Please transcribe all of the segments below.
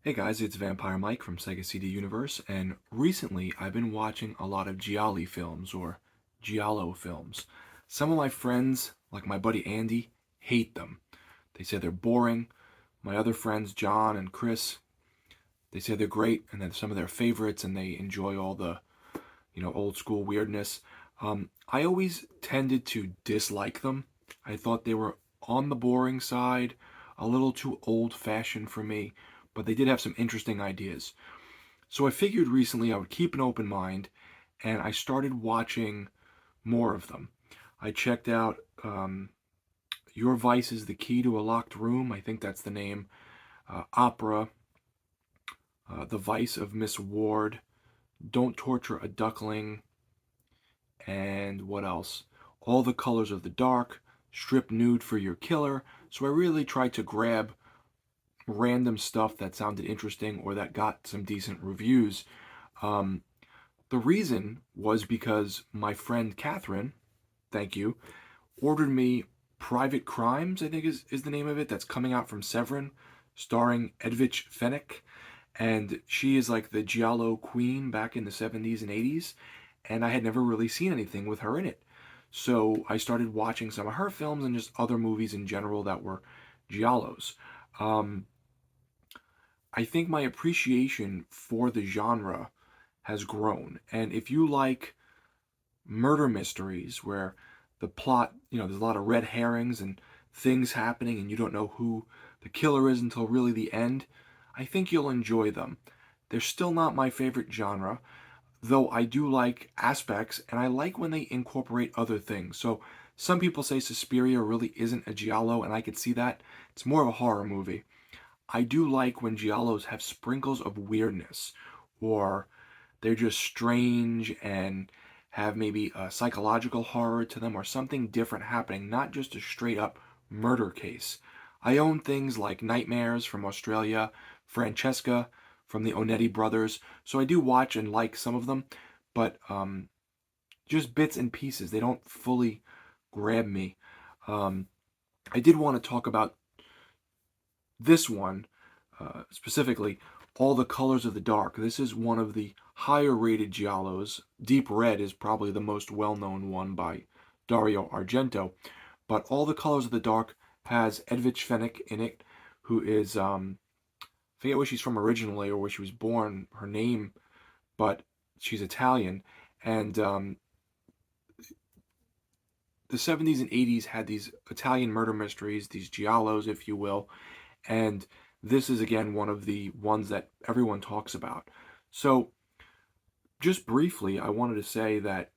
Hey guys, it's Vampire Mike from Sega CD Universe, and recently I've been watching a lot of Gialli films, or Giallo films. Some of my friends, like my buddy Andy, hate them. They say they're boring. My other friends, John and Chris, they say they're great, and they're some of their favorites, and they enjoy all the, old school weirdness. I always tended to dislike them. I thought they were on the boring side, a little too old fashioned for me, but they did have some interesting ideas. So I figured recently I would keep an open mind, and I started watching more of them. I checked out Your Vice is the Key to a Locked Room. I think that's the name. Opera, The Vice of Miss Ward, Don't Torture a Duckling, and what else? All the Colors of the Dark, Strip Nude for Your Killer. So I really tried to grab random stuff that sounded interesting or that got some decent reviews. Um, the reason was because my friend Catherine, thank you, ordered me Private Crimes, I think is the name of it, that's coming out from Severin, starring Edwige Fenech. And she is like the Giallo queen back in the 70s and 80s, and I had never really seen anything with her in it. So I started watching some of her films and just other movies in general that were Giallos. Um, I think my appreciation for the genre has grown. And if you like murder mysteries where the plot, there's a lot of red herrings and things happening and you don't know who the killer is until really the end, I think you'll enjoy them. They're still not my favorite genre, though I do like aspects and I like when they incorporate other things. So some people say Suspiria really isn't a giallo, and I could see that. It's more of a horror movie. I do like when giallos have sprinkles of weirdness, or they're just strange and have maybe a psychological horror to them or something different happening, not just a straight up murder case. I own things like Nightmares from Australia, Francesca from the Onetti brothers, so I do watch and like some of them, but just bits and pieces. They don't fully grab me. Um, I did want to talk about this one specifically, All the Colors of the Dark. This is one of the higher rated giallos. Deep Red is probably the most well known one by Dario Argento. But All the Colors of the Dark has Edwige Fenech in it, who is, I forget where she's from originally or where she was born, her name, but she's Italian. And the 70s and 80s had these Italian murder mysteries, these giallos, if you will, and this is again one of the ones that everyone talks about. So, just briefly, I wanted to say that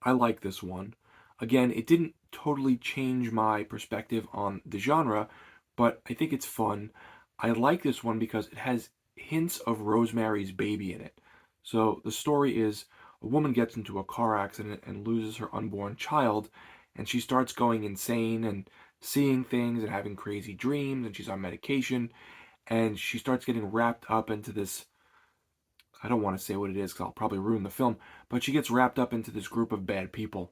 I like this one. Again, it didn't totally change my perspective on the genre, but I think it's fun. I like this one because it has hints of Rosemary's Baby in it. So, the story is a woman gets into a car accident and loses her unborn child, and she starts going insane and seeing things and having crazy dreams, and she's on medication, and she starts getting wrapped up into this. I don't want to say what it is because I'll probably ruin the film, but she gets wrapped up into this group of bad people,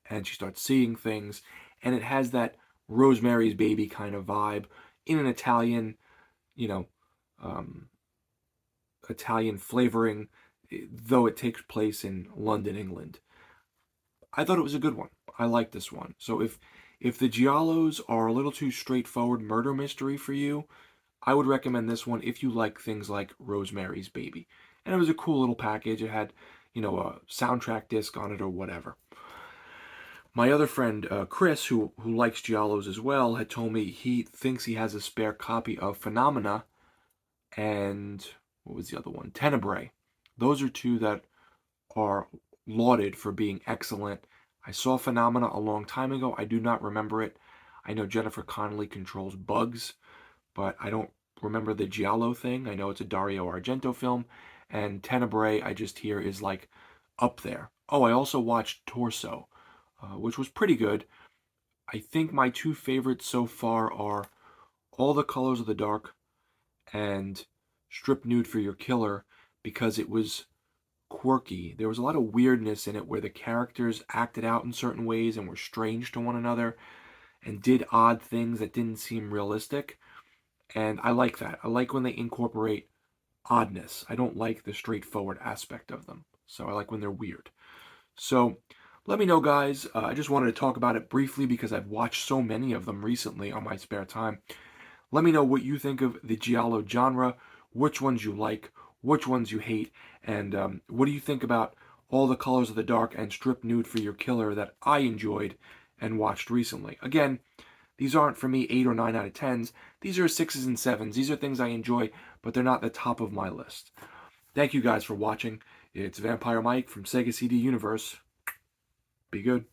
and she starts seeing things, and it has that Rosemary's Baby kind of vibe in an Italian, you know, um, Italian flavoring, though it takes place in London, England. I thought it was a good one. I like this one. So if the Giallos are a little too straightforward murder mystery for you, I would recommend this one if you like things like Rosemary's Baby. And it was a cool little package. It had, a soundtrack disc on it or whatever. My other friend, Chris, who likes Giallos as well, had told me he thinks he has a spare copy of Phenomena and what was the other one? Tenebrae. Those are two that are lauded for being excellent. I saw Phenomena a long time ago. I do not remember it. I know Jennifer Connelly controls bugs, but I don't remember the Giallo thing. I know it's a Dario Argento film, and Tenebrae I just hear is like up there. Oh, I also watched Torso, which was pretty good. I think my two favorites so far are All the Colors of the Dark and Strip Nude for Your Killer because it was quirky. There was a lot of weirdness in it where the characters acted out in certain ways and were strange to one another and did odd things that didn't seem realistic. And I like that. I like when they incorporate oddness. I don't like the straightforward aspect of them. So I like when they're weird. So let me know, guys. I just wanted to talk about it briefly because I've watched so many of them recently on my spare time. Let me know what you think of the Giallo genre, which ones you like, which ones you hate, and what do you think about All the Colors of the Dark and Strip Nude for Your Killer that I enjoyed and watched recently. Again, these aren't for me 8 or 9 out of 10s. These are 6s and 7s. These are things I enjoy, but they're not the top of my list. Thank you guys for watching. It's Vampire Mike from Sega CD Universe. Be good.